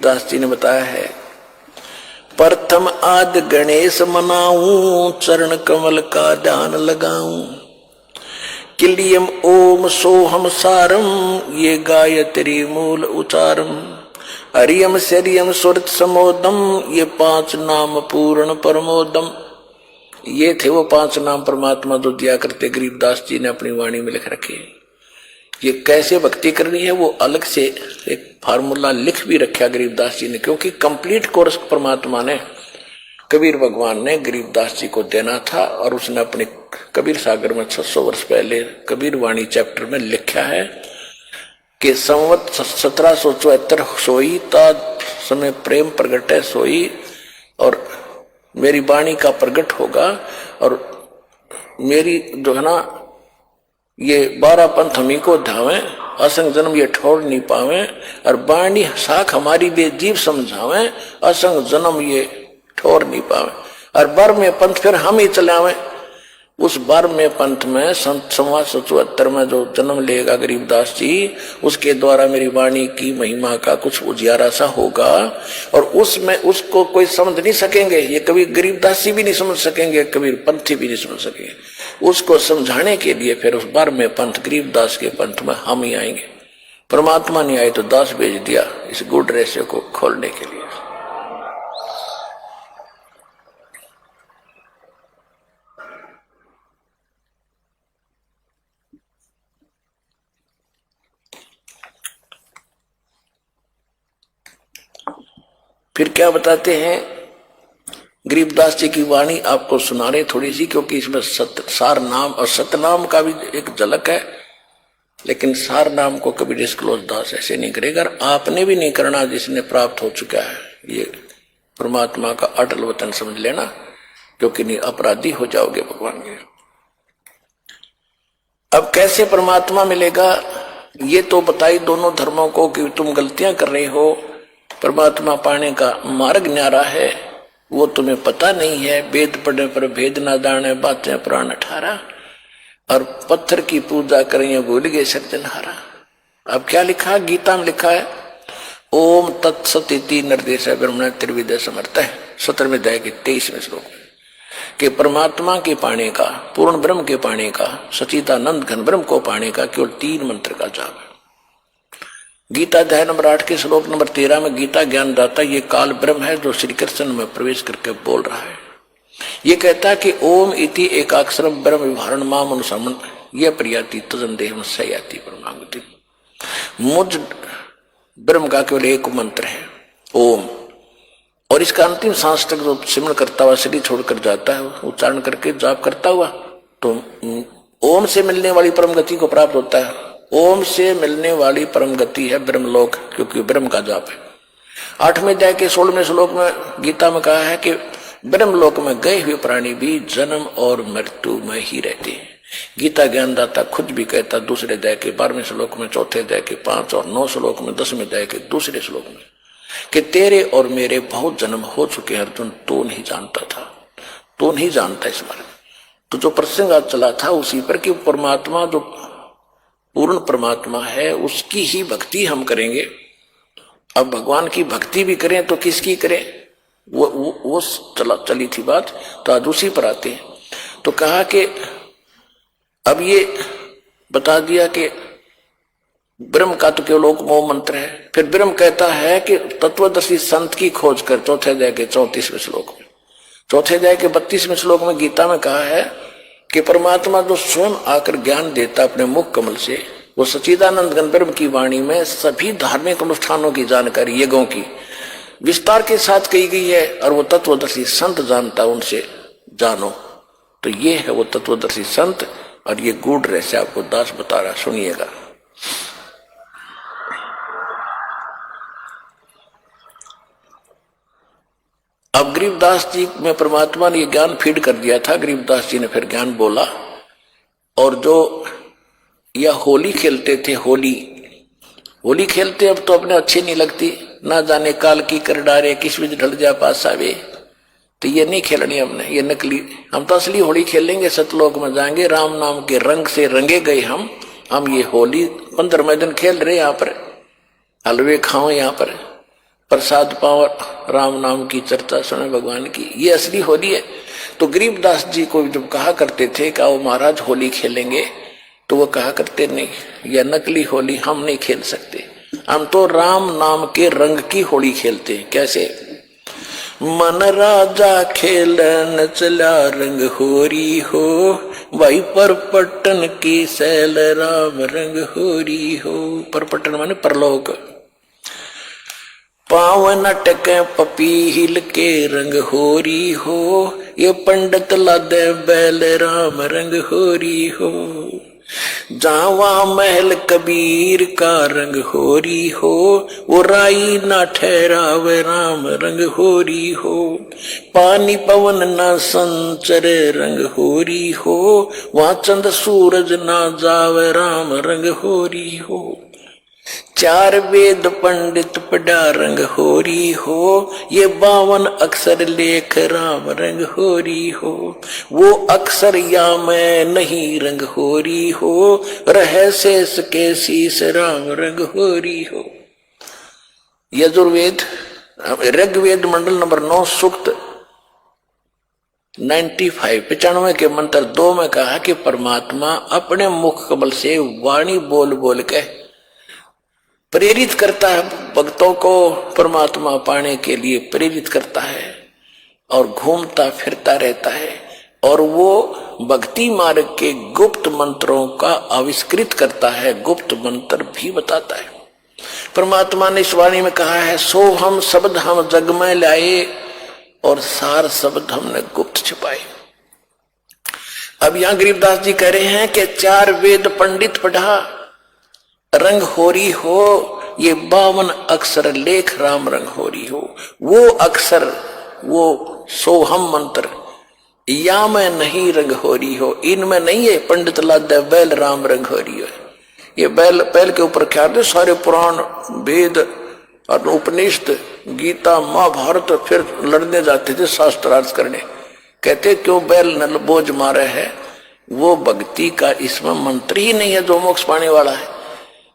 दास जी ने बताया है, प्रथम आद गणेश मनाऊं, चरण कमल का ध्यान लगाऊं, किलियम ओम सोहम सारम, ये गायत्री मूल उचारम, हरियम शरियम सुरत समोदम, ये 5 नाम पूर्ण परमोदम। ये थे वो 5 नाम परमात्मा जो दिया करते गरीबदास जी ने अपनी वाणी में लिख रखे। ये कैसे भक्ति करनी है वो अलग से एक फार्मूला लिख भी रखा गरीबदास जी ने, क्योंकि कंप्लीट कोर्स परमात्मा ने कबीर भगवान ने गरीबदास जी को देना था। और उसने अपने कबीर सागर में 600 वर्ष पहले कबीर वाणी चैप्टर में लिखा है कि संवत 1774 सोई ता समय प्रेम प्रगट है सोई, और मेरी वाणी का प्रगट होगा, और मेरी जो है ना ये 12 पंथ हमी को धावे, असंग जन्म ये ठोड़ नहीं पावे, और वाणी साख हमारी बेजीव समझावे, असंग जन्म ये ठोर नहीं पावे, और बर में पंथ फिर हम ही चलावे। उस बर में पंथ में संत 1774 में जो जन्म लेगा गरीबदास जी, उसके द्वारा मेरी वाणी की महिमा का कुछ उजियारा सा होगा, और उसमें उसको कोई समझ नहीं सकेंगे, ये कभी गरीबदास जी भी नहीं समझ सकेंगे, कबीर पंथी भी नहीं समझ सकेंगे। उसको समझाने के लिए फिर उस बर में पंथ गरीबदास के पंथ में हम ही आएंगे। परमात्मा नहीं आए तो दास भेज दिया इस गुड रहस्य को खोलने के लिए। फिर क्या बताते हैं गरीबदास जी की वाणी आपको सुना रहे थोड़ी सी, क्योंकि इसमें सार नाम और सतनाम का भी एक झलक है, लेकिन सार नाम को कभी डिस्क्लोज दास ऐसे नहीं करेगा। आपने भी नहीं करना जिसने प्राप्त हो चुका है। ये परमात्मा का अटल वतन समझ लेना, क्योंकि नहीं अपराधी हो जाओगे भगवान के। अब कैसे परमात्मा मिलेगा ये तो बताई दोनों धर्मों को कि तुम गलतियां कर रहे हो, परमात्मा पाने का मार्ग न्यारा है वो तुम्हें पता नहीं है, वेद पढ़ने पर भेद ना जाने, बातें पुराण 18, और पत्थर की पूजा करें भूल गए सज्जनहारा। अब क्या लिखा गीता में लिखा है, ओम तत्सत इति निर्देश ब्रह्मण त्रिविद समर्थ है 17वें अध्याय के 23वें श्लोक में, कि परमात्मा के पाने का, पूर्ण ब्रह्म के पाने का, सचिदानंद घन ब्रह्म को पाने का केवल 3 मंत्र का जाप है। गीता अध्याय नंबर 8 के श्लोक नंबर 13 में गीता ज्ञान दाता ये काल ब्रह्म है जो श्री कृष्ण में प्रवेश करके बोल रहा है। ये कहता है कि ओम इति एकाक्षरम ब्रह्म विभारण माम अनुसमन ये प्रियाति तजन देह सयाति परमागति। मुझ ब्रह्म का केवल एक मंत्र है ओम, और इसका अंतिम सांस तक जो सिमरण करता हुआ शरीर छोड़कर जाता है, उच्चारण करके जाप करता हुआ, तो ओम से मिलने वाली परम गति को प्राप्त होता है। ओम से मिलने वाली परम गति है ब्रह्मलोक, क्योंकि ब्रह्म का जाप है। 8वें अध्याय के 16वें श्लोक में गीता में कहा है कि ब्रह्मलोक में गए हुए प्राणी भी जन्म और मृत्यु में ही रहते हैं। गीता ज्ञानदाता खुद भी कहता दूसरे अध्याय के 12वें श्लोक में, चौथे अध्याय के 5 और 9 श्लोक में, 10वें अध्याय के दूसरे श्लोक में, कि तेरे और मेरे बहुत जन्म हो चुके हैं अर्जुन, तो नहीं जानता था, तो नहीं जानता इस बारे में। तो जो प्रसंग आज चला था उसी पर कि परमात्मा जो पूर्ण परमात्मा है उसकी ही भक्ति हम करेंगे। अब भगवान की भक्ति भी करें तो किसकी करें, वो चली थी बात, तो आज उसी पर आते हैं। तो कहा कि अब ये बता दिया कि ब्रह्म का तो केवल एक मोह मंत्र है। फिर ब्रह्म कहता है कि तत्वदर्शी संत की खोज कर, चौथे अध्याय के 34वें श्लोक में। चौथे अध्याय के 32वें श्लोक में गीता में कहा है कि परमात्मा जो स्वयं आकर ज्ञान देता अपने मुख कमल से, वो सच्चिदानंद घन ब्रह्म की वाणी में सभी धार्मिक अनुष्ठानों की जानकारी यज्ञों की विस्तार के साथ कही गई है, और वो तत्वदर्शी संत जानता, उनसे जानो। तो ये है वो तत्वदर्शी संत, और ये गूढ़ रहस्य आपको दास बता रहा, सुनिएगा। अब गरीबदास जी में परमात्मा ने ज्ञान फीड कर दिया था, गरीबदास जी ने फिर ज्ञान बोला। और जो यह होली खेलते थे, होली खेलते अब तो अपने अच्छी नहीं लगती, ना जाने काल की कर डारे किस बीच ढल जा पास आवे, तो ये नहीं खेलनी हमने, ये नकली। हम तो असली होली खेलेंगे, सतलोक में जाएंगे, राम नाम के रंग से रंगे गए हम ये होली 15वें दिन खेल रहे, यहाँ पर हलवे खाओ, यहाँ पर प्रसाद पाओ, राम नाम की चर्चा सुने भगवान की, ये असली होली है। तो गरीबदास जी को जब कहा करते थे कि आओ महाराज होली खेलेंगे, तो वो कहा करते नहीं, यह नकली होली हम नहीं खेल सकते, हम तो राम नाम के रंग की होली खेलते हैं। कैसे? मन राजा खेलन चला रंग होरी हो, भाई परपटन की सैल राम रंग होरी हो। परपटन माने परलोक। पावन अटक पपीहिल के रंग होरी हो, ये पंडित लादे बैल राम रंग होरी हो। जावा महल कबीर का रंग होरी हो, वो राई ना ठहराव राम रंग होरी हो। पानी पवन ना संचर रंग होरी हो, वहां चंद सूरज ना जाव राम रंग होरी हो। चार वेद पंडित पढ़ा रंग होरी हो, ये 52 अक्षर लेख राम रंग होरी हो। वो अक्षर या मैं नहीं रंग होरी हो, रह शेष के शीस राम रंग होरी हो। यजुर्वेद ऋग्वेद मंडल नंबर 9 सूक्त 95 के मंत्र 2 में कहा कि परमात्मा अपने मुख कमल से वाणी बोल बोल के प्रेरित करता है, भक्तों को परमात्मा पाने के लिए प्रेरित करता है और घूमता फिरता रहता है, और वो भक्ति मार्ग के गुप्त मंत्रों का आविष्कृत करता है, गुप्त मंत्र भी बताता है। परमात्मा ने इस वाणी में कहा है, सो हम शब्द हम जग में लाए और सार शब्द हमने गुप्त छिपाए। अब यहां गरीबदास जी कह रहे हैं कि 4 वेद पंडित पढ़ा रंग होरी हो, ये 52 अक्षर लेख राम रंग होरी हो। वो अक्षर, वो सोहम मंत्र या मैं नहीं रंग होरी हो, इनमें नहीं है पंडित लाद बैल राम रंग होरी हो। ये बैल के ऊपर क्या थे, सारे पुराण वेद और उपनिषद गीता महाभारत फिर लड़ने जाते थे शास्त्रार्थ करने। कहते क्यों बैल नल बोझ मारे है, वो भक्ति का इसमें मंत्र ही नहीं है जो मोक्ष पाने वाला है।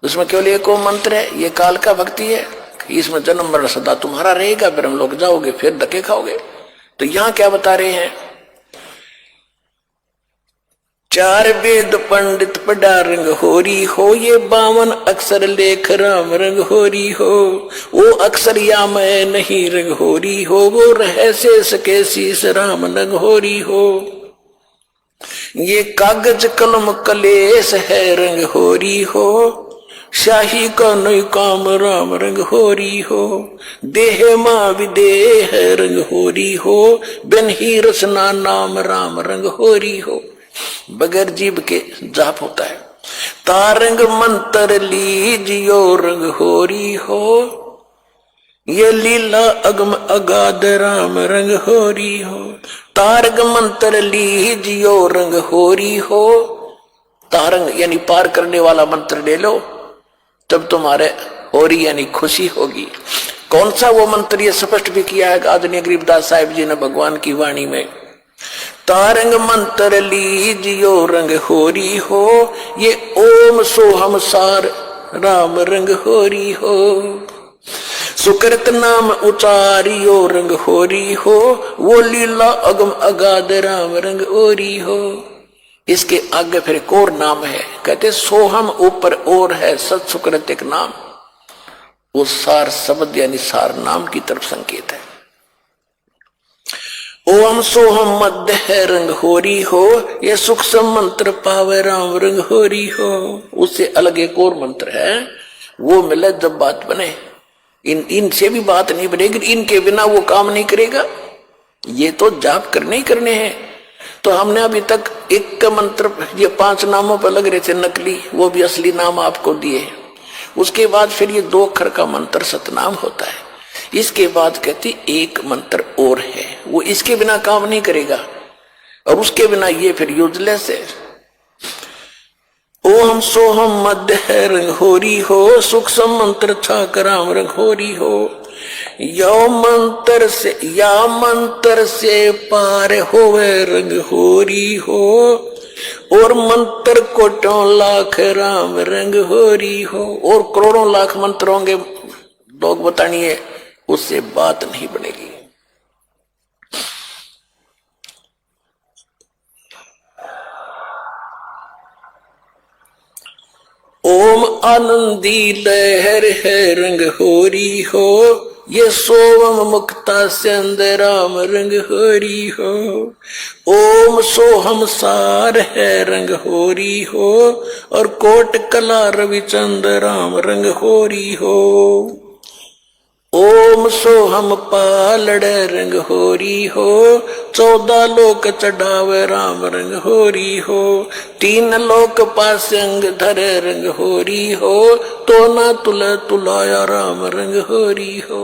उसमें केवल एक मंत्र है, ये काल का भक्ति है, इसमें जन्म मरण सदा तुम्हारा रहेगा, फिर हम लोग जाओगे फिर धक्के खाओगे। तो यहां क्या बता रहे हैं, 4 वेद पंडित पढ़ा रंग होरी हो, ये 52 अक्षर लेख राम रंग होरी हो। वो अक्षर या मैं नहीं रंग होरी हो, वो रह शेष के शीस राम रंग होरी हो। ये कागज कलम कलेश है रंग होरी हो, शाही का नई काम राम रंग होरी हो। देह मां विदेह रंग होरी हो, बिन ही रसना नाम राम रंग होरी हो। बगैर जीव के जाप होता है। तारंग मंत्र लीजियो रंग होरी हो, ये लीला अगम अगाध राम रंग होरी हो। तारंग मंत्र लीजियो रंग होरी हो, तारंग यानी पार करने वाला मंत्र ले लो, तब तुम्हारे होरी यानी खुशी होगी। कौन सा वो मंत्र, ये स्पष्ट भी किया है आदरणीय गरीबदास साहिब जी ने भगवान की वाणी में। तारंग मंत्र लीजियो रंग होरी हो, ये ओम सोहम सार राम रंग होरी हो। सुकृत नाम उचारियो रंग होरी हो, वो लीला अगम अगाध राम रंग होरी हो। इसके आगे फिर एक और नाम है, कहते सोहम ऊपर और है सत सुकृत एक नाम, वो सार शब्द यानी सार नाम की तरफ संकेत है। ओम सोहम मध्य है रंग होरी हो, ये सूक्ष्म मंत्र पावे राम रंग होरी हो। उससे अलग एक और मंत्र है, वो मिले जब बात बने। इनसे भी बात नहीं बनेगी, इनके बिना वो काम नहीं करेगा। ये तो जाप करने ही करने हैं। तो हमने अभी तक एक का मंत्र, ये 5 नामों पर लग रहे थे नकली, वो भी असली नाम आपको दिए। उसके बाद फिर ये 2 अक्षर का मंत्र सतनाम होता है। इसके बाद कहती एक मंत्र और है, वो इसके बिना काम नहीं करेगा, और उसके बिना ये फिर यूजलेस है। ओम सोहम मध्य है रंग होरी हो, सूक्ष्म मंत्र छाक राम रंग होरी हो। या मंत्र से पार होवे रंग होरी हो, और मंत्र कोटों लाख राम रंग होरी हो। और करोड़ों लाख मंत्र होंगे, लोग बतानिए उससे बात नहीं बनेगी। ओम आनंदी लहर है रंग होरी हो, ये सोवम मुक्ता से अंदराम रंग होरी हो। ओम सोहम सार है रंग होरी हो, और कोट कला रविचंद्र राम रंग होरी हो। ओम सोहम पालड़ रंग होरी हो, 14 लोक चढ़ावे राम रंग होरी हो। 3 लोक पासंग धरे रंग होरी हो, तो ना तुलाया राम रंग होरी हो।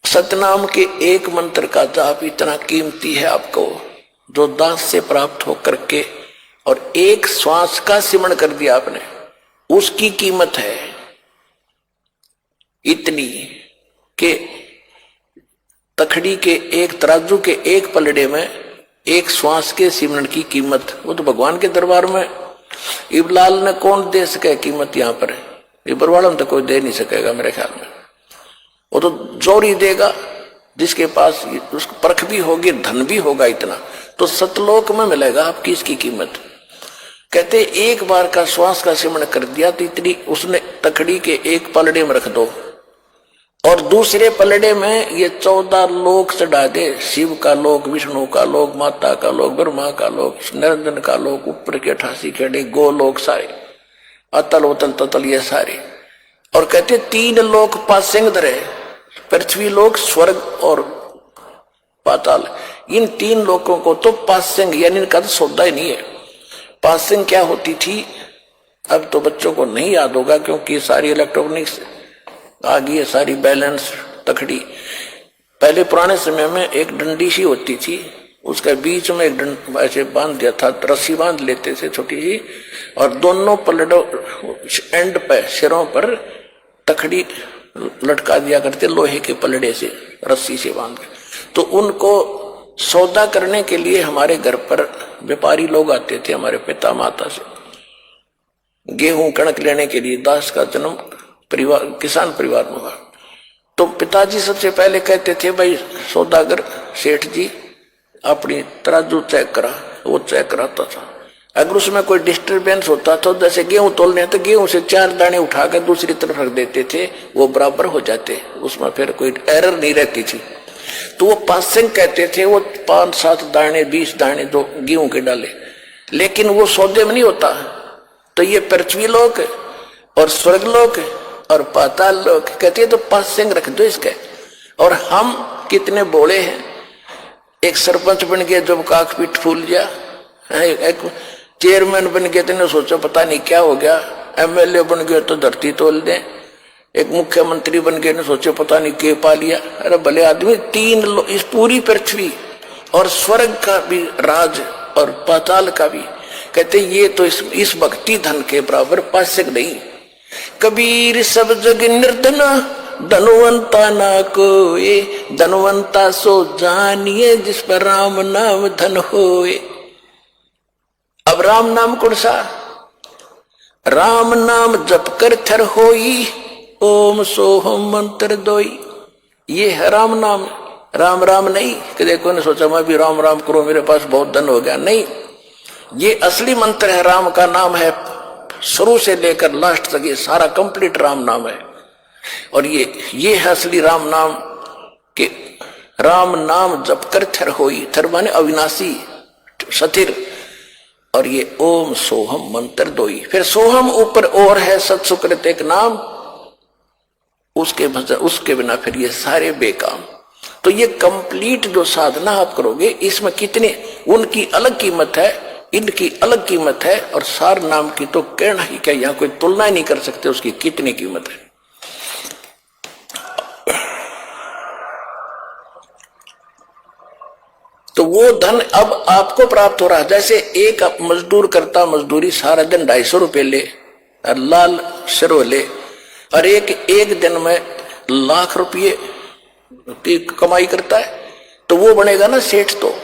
सतनाम के एक मंत्र का जाप इतना कीमती है आपको, जो दास से प्राप्त होकर के और एक श्वास का सिमरण कर दिया आपने, उसकी कीमत है इतनी कि तखड़ी के एक तराजू के एक पलड़े में एक श्वास के सिमरण की कीमत, वो तो भगवान के दरबार में इबलाल ने कौन दे सके कीमत। यहाँ पर इबरवाड़ा में तो कोई दे नहीं सकेगा मेरे ख्याल में, वो तो जोरी देगा जिसके पास उसको परख भी होगी, धन भी होगा इतना, तो सतलोक में मिलेगा आपकी इसकी कीमत। कहते एक बार का श्वास का सिमरण कर दिया तो इतनी उसने तखड़ी के एक पलड़े में रख दो, और दूसरे पलड़े में ये 14 लोक चढ़ा दे, शिव का लोक, विष्णु का लोक, माता का लोक, ब्रह्मा का लोक, निरंजन का लोक, ऊपर के 88 खेड़े गोलोक सारे, अतल उतल ततल ये सारे। और कहते 3 लोक पासेंग धरे, पृथ्वी लोक, स्वर्ग और पाताल, इन 3 लोकों को तो पासेंग यानी इनका तो सौदा ही नहीं है। पासेंग क्या होती थी अब तो बच्चों को नहीं याद होगा, क्योंकि सारी इलेक्ट्रॉनिक्स आ गई है, सारी बैलेंस तखड़ी। पहले पुराने समय में एक डंडी सी होती थी, उसके बीच में एक ऐसे बांध दिया था, रस्सी बांध लेते थे छोटी सी, और दोनों पलड़ों एंड पे सिरों पर तखड़ी लटका दिया करते लोहे के पलड़े से, रस्सी से बांध के। तो उनको सौदा करने के लिए हमारे घर पर व्यापारी लोग आते थे, हमारे पिता माता से गेहूं कणक लेने के लिए। दास का जन्म परिवार किसान परिवार में हुआ, तो पिताजी सबसे पहले कहते थे भाई सौदागर सेठ जी अपनी तराजू चेक करा, वो चेक कराता था। अगर उसमें कोई डिस्टरबेंस होता तो जैसे गेहूं तोलने तो गेहूं से 4 दाने उठाकर दूसरी तरफ रख देते थे, वो बराबर हो जाते, उसमें फिर कोई एरर नहीं रहती थी। तो वो पासेंग कहते थे, वो 5-7 दाने 20 दाने जो गेहूं के डाले, लेकिन वो सौदे में नहीं होता। तो ये पृथ्वी लोक और स्वर्ग लोक और पाताल लोक कहते तो पासेंग रख दो इसके। और हम कितने बोले हैं, एक सरपंच बन गया जब काक पीठ फूल गया, एक चेयरमैन बन गया तो सोचा पता नहीं क्या हो गया, एमएलए बन गया तो धरती तोल दे, एक मुख्यमंत्री बन गए ने सोचे पता नहीं के पा लिया। अरे भले आदमी 3 इस पूरी पृथ्वी और स्वर्ग का भी राज और पाताल का भी, कहते ये तो इस भक्ति धन के बराबर पासक नहीं। कबीर सब जग निर्धना धनवंता ना कोए, धनवंता सो जानिए जिस पर राम नाम धन होए। अब राम नाम कौन सा? राम नाम जप कर थर होई, ओम सोहम मंत्र दोई। ये है राम नाम, राम राम नहीं कि देखो ने सोचा मैं भी राम राम करूं मेरे पास बहुत धन हो गया, नहीं। ये असली मंत्र है, राम का नाम है, शुरू से लेकर लास्ट तक ये सारा कंप्लीट राम नाम है। और ये है असली राम नाम कि राम नाम जप कर थर होई, थर माने अविनाशी सथिर, और ये ओम सोहम मंत्र दोई। फिर सोहम ऊपर और है सत्सुकृत एक नाम, उसके बिना फिर ये सारे बेकाम। तो ये कंप्लीट जो साधना आप करोगे इसमें कितने उनकी अलग कीमत है, इनकी अलग कीमत है, और सार नाम की तो कहना ही क्या, यहां कोई तुलना ही नहीं कर सकते उसकी कितनी कीमत है। तो वो धन अब आपको प्राप्त हो रहा है। जैसे एक मजदूर करता मजदूरी सारा दिन 250 रुपये ले और लाल शरो ले, और एक दिन में लाख रुपये की कमाई करता है, तो वो बनेगा ना सेठ। तो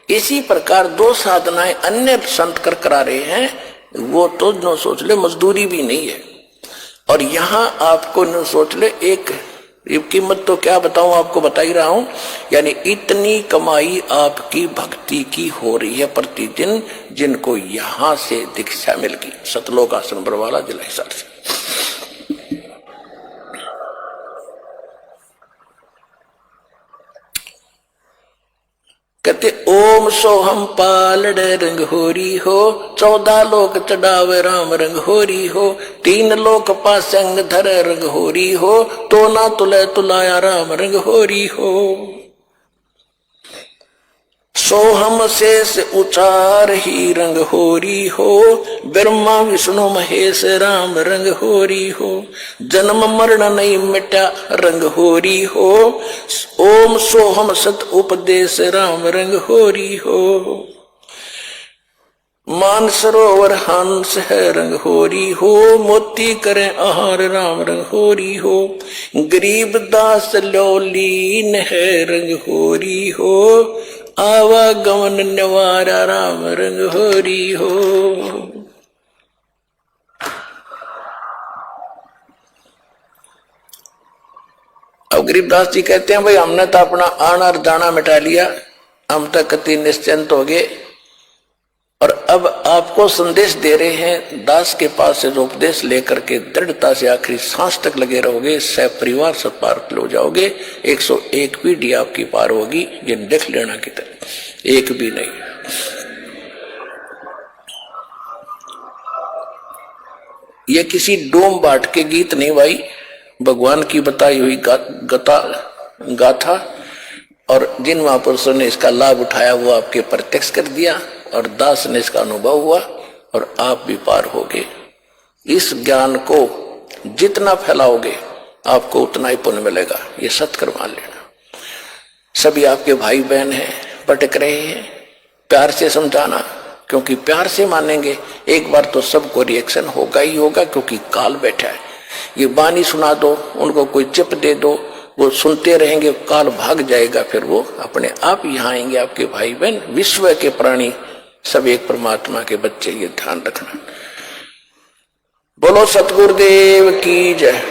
इसी प्रकार 2 साधनाएं अन्य संत कर करा रहे हैं, वो तो न सोच ले मजदूरी भी नहीं है। और यहां आपको न सोच ले एक ये कीमत तो क्या बताऊं, आपको बता ही रहा हूं। यानी इतनी कमाई आपकी भक्ति की हो रही है प्रतिदिन, जिनको यहां से दीक्षा मिल गई सतलोक आश्रम बरवाला जिला हिसार से। कहते ओम सोहम पालड़े रंग होरी हो, 14 लोक चढ़ावे राम रंग होरी हो, 3 लोक पासंग धर रंग होरी हो, तो ना तुले तुलाया राम रंग होरी हो। सोहम शेष उचार ही रंग होरी हो, ब्रह्मा विष्णु महेश राम रंग होरी हो, जन्म मरण नहीं मिटा रंग होरी हो, ओम सोहम सत उपदेश राम रंग होरी हो। मान सरोवर हंस है रंग होरी हो, मोती करे आहार राम रंग होरी हो, गरीब दास लोलीन है रंग होरी हो, आवागमन निवारा राम रंग होरी हो। अब गरीबदास जी कहते हैं भाई हमने तो अपना आना और जाना मिटा लिया, हम तक कति निश्चिंत हो गए, और अब आपको संदेश दे रहे हैं दास के पास से जो उपदेश लेकर के दृढ़ता से आखिरी सांस तक लगे रहोगे, सह परिवार सब पार हो जाओगे, 101 पीढ़ी आपकी पार होगी, ये देख लेना की तरह एक भी नहीं। ये किसी डोम बाट के गीत नहीं भाई, भगवान की बताई हुई गाथा, और जिन महापुरुषों ने इसका लाभ उठाया वो आपके प्रत्यक्ष कर दिया, और दास ने इसका अनुभव हुआ, और आप भी पार होगे। इस ज्ञान को जितना फैलाओगे आपको उतना ही पुण्य मिलेगा, ये सत्कर मान लेना। सभी आपके भाई बहन हैं, भटक रहे हैं, प्यार से समझाना, क्योंकि प्यार से मानेंगे एक बार तो सबको रिएक्शन होगा ही होगा, क्योंकि काल बैठा है। ये बानी सुना दो, उनको कोई चिप दे दो, वो सुनते रहेंगे, काल भाग जाएगा, फिर वो अपने आप यहाँ आएंगे आपके भाई बहन। विश्व के प्राणी सब एक परमात्मा के बच्चे, ये ध्यान रखना। बोलो सतगुरुदेव की जय।